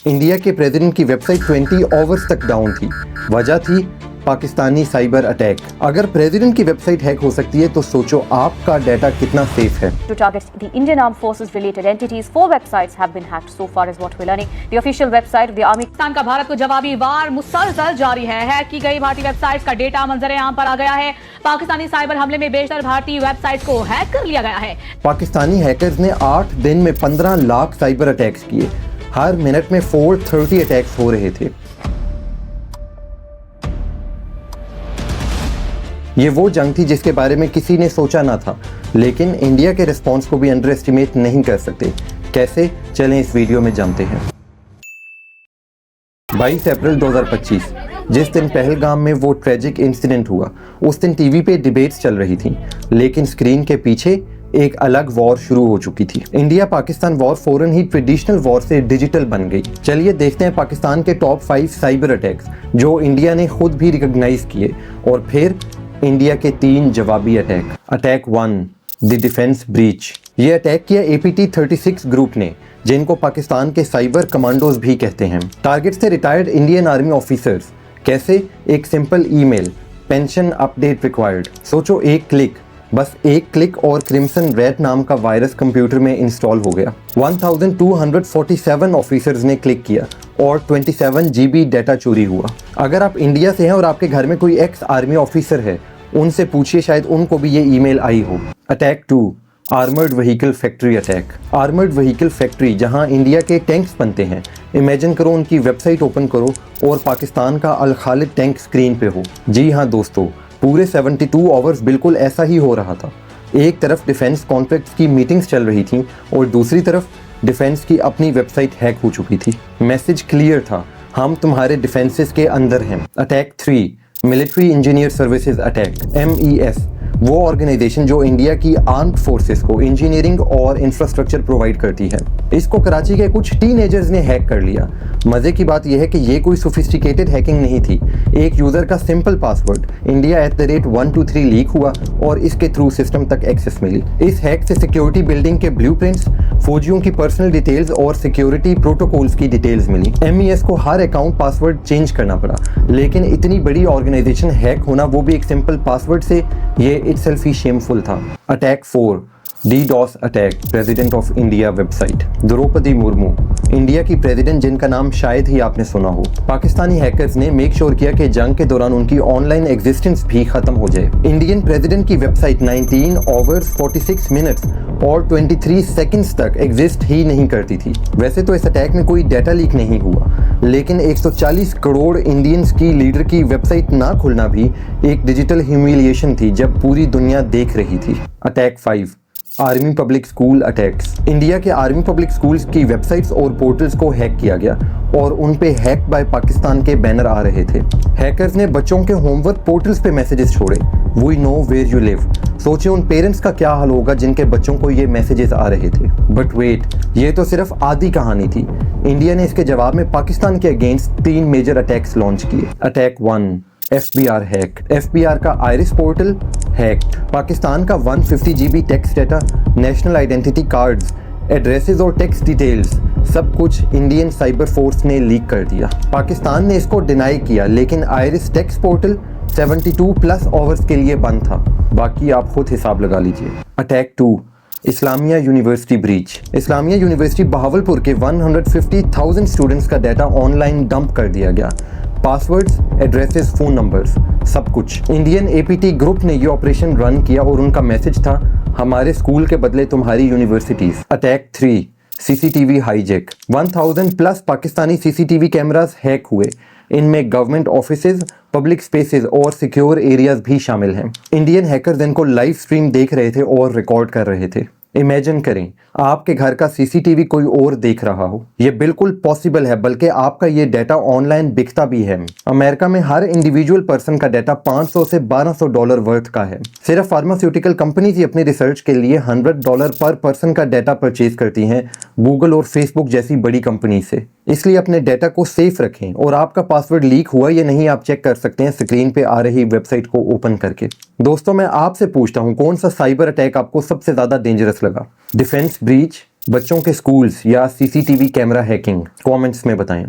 India के president की website 20 hours तक डाउन थी। वजह थी पाकिस्तानी साइबर अटैक। अगर प्रेसिडेंट की वेबसाइट हैक हो सकती है तो सोचो आपका डाटा कितना सेफ है। To target the Indian Armed Forces related entities, 4 websites have been hacked so far, is what we're learning. The official website of the Army. Pakistan का भारत को जवाबी वार मुसलसल जारी है। हैक की गई भारतीय वेबसाइट्स का डेटा मंजरे आम पर आ गया है। पाकिस्तानी साइबर हमले में बेशतर भारतीय वेबसाइट्स को हैक कर लिया गया है। पाकिस्तानी हैकर्स ने 8 दिन में 15 लाख साइबर अटैक्स किए। हर मिनट में 430 अटैक्स हो रहे थे। ये वो जंग थी जिसके बारे में किसी ने सोचा ना था, लेकिन इंडिया के रिस्पॉन्स को भी अंडर एस्टिमेट नहीं कर सकते। कैसे, चलें इस वीडियो में जानते हैं। 22 अप्रैल 2025 जिस दिन पहलगाम में वो ट्रेजिक इंसिडेंट हुआ, उस दिन टीवी पे डिबेट्स चल रही थी, लेकिन स्क्रीन के पीछे एक अलग वॉर शुरू हो चुकी थी। इंडिया पाकिस्तान वॉर फौरन ही ट्रेडिशनल वॉर से डिजिटल बन गई। चलिए देखते हैं पाकिस्तान के टॉप 5 साइबर अटैक्स जो इंडिया ने खुद भी रिकॉग्नाइज किए, और फिर इंडिया के 3 जवाबी attack. Attack 1, the defence breach. ये अटैक किया APT 36 ग्रुप ने, जिनको पाकिस्तान के साइबर कमांडोज भी कहते हैं। टारगेट थे रिटायर्ड इंडियन आर्मी ऑफिसर्स। कैसे? एक simple email, pension update required. सोचो एक क्लिक, बस एक क्लिक और क्रिम्सन रेड नाम का वायरस कंप्यूटर में इंस्टॉल हो गया। 1247 ऑफिसर्स ने क्लिक किया और 27 GB डाटा चोरी हुआ। अगर आप इंडिया से हैं और आपके घर में कोई एक्स आर्मी ऑफिसर है, उनसे पूछिए, शायद उनको भी ये ईमेल आई हो। Attack 2, armoured vehicle factory attack. Armoured vehicle factory जहां इंडिया के टैंक्स बनते हैं। इमेजिन करो उनकी वेबसाइट ओपन करो और पाकिस्तान का अल खालिद टैंक स्क्रीन पे हो। जी हाँ दोस्तों, पूरे 72 आवर्स बिल्कुल ऐसा ही हो रहा था। एक तरफ डिफेंस कॉन्फ्लिक्ट्स की मीटिंग्स चल रही थी और दूसरी तरफ डिफेंस की अपनी वेबसाइट हैक हो चुकी थी। मैसेज क्लियर था, हम तुम्हारे डिफेंसेस के अंदर हैं। Attack 3, military engineer services attack. MES वो ऑर्गेनाइजेशन जो इंडिया की आर्म्ड फोर्सेस को इंजीनियरिंग और इंफ्रास्ट्रक्चर प्रोवाइड करती है। इसको कराची के कुछ टीनेजर्स ने हैक कर लिया। मजे की बात यह है कि ये कोई सोफिस्टिकेटेड हैकिंग नहीं थी। एक यूजर का सिंपल पासवर्ड India@123 लीक हुआ और इसके थ्रू सिस्टम तक एक्सेस मिली। इस हैक से सिक्योरिटी बिल्डिंग के ब्लूप्रिंट्स, फौजियों की पर्सनल डिटेल्स और सिक्योरिटी प्रोटोकॉल्स की डिटेल्स मिली। MES को हर अकाउंट पासवर्ड चेंज करना पड़ा, लेकिन इतनी बड़ी ऑर्गेनाइजेशन हैक होना, वो भी एक सिंपल पासवर्ड से, ये इटसेल्फ ही शेमफुल था। Attack 4, DDoS attack. President of India website. Draupadi Murmu, India की प्रेसिडेंट जिनका नाम शायद ही आपने सुना हो। पाकिस्तानी हैकर्स ने मेक श्योर किया कि जंग के दौरान उनकी ऑनलाइन एग्जिस्टेंस भी खत्म हो जाए। इंडियन प्रेसिडेंट की वेबसाइट 19 आवर्स 46 मिनट्स और 23 सेकंड्स तक एग्जिस्ट ही नहीं करती थी। वैसे तो इस अटैक में कोई डाटा लीक नहीं हुआ, लेकिन 140 करोड़ इंडियंस की लीडर की वेबसाइट ना खुलना भी एक डिजिटल ह्यूमिलिएशन थी जब पूरी दुनिया देख रही थी। Attack 5, army public school attacks. India के आर्मी पब्लिक स्कूल्स की वेबसाइट्स और पोर्टल्स को हैक किया गया और उन पे हैक बाय पाकिस्तान के बैनर आ रहे थे। हैकर्स ने बच्चों के होमवर्क पोर्टल्स पे मैसेजेस छोड़े, we know where you live. सोचे उन पेरेंट्स का क्या हाल होगा जिनके बच्चों को ये मैसेजेस आ रहे थे। बट वेट, ये तो सिर्फ आधी कहानी थी। इंडिया ने इसके जवाब में पाकिस्तान के अगेंस्ट 3 मेजर अटैक्स लॉन्च किए। Attack 1, FBR hack. FBR का आयरिस पोर्टल हैक्ड। पाकिस्तान का 150 GB text data, national identity cards, addresses और टेक्स्ट डिटेल्स, सब कुछ इंडियन साइबर फोर्स ने लीक कर दिया। पाकिस्तान ने इसको डिनाई किया, लेकिन आयरिस टेक्स्ट पोर्टल 72+ आवर्स के लिए बंद था। बाकी आप खुद हिसाब लगा लीजिए। Attack 2, Islamia university breach. Islamia university Bahawalpur के 150,000 स्टूडेंट्स का डाटा ऑनलाइन डंप कर दिया गया। पासवर्ड्स, एड्रेसेस, फ़ोन नंबर्स, सब कुछ। इंडियन APT ग्रुप ने ये ऑपरेशन रन किया और उनका मैसेज था, हमारे स्कूल के बदले तुम्हारी universities. Attack 3, CCTV hijack. 1000+ Pakistani CCTV cameras hack हुए। इनमें गवर्नमेंट ऑफिसेज, पब्लिक स्पेसेस और सिक्योर एरियाज भी शामिल हैं। इंडियन हैकर्स इनको लाइव स्ट्रीम देख रहे थे और रिकॉर्ड कर रहे थे। इमेजिन करें आपके घर का CCTV कोई और देख रहा हो। ये बिल्कुल पॉसिबल है, बल्कि आपका ये डाटा ऑनलाइन बिकता भी है। अमेरिका में हर इंडिविजुअल पर्सन का डाटा $500 से $1200 वर्थ का है। सिर्फ फार्मास्यूटिकल कंपनीज ही अपनी रिसर्च के लिए $100 पर पर्सन का डाटा परचेज करती हैं गूगल और फेसबुक जैसी बड़ी कंपनी से। इसलिए अपने डाटा को सेफ रखें, और आपका पासवर्ड लीक हुआ या नहीं आप चेक कर सकते हैं स्क्रीन पे आ रही वेबसाइट को ओपन करके। दोस्तों, मैं आपसे पूछता हूं, कौन सा साइबर अटैक आपको सबसे ज्यादा डेंजरस लगा? डिफेंस ब्रीच, बच्चों के स्कूल्स या सीसीटीवी कैमरा हैकिंग? कमेंट्स में बताएं।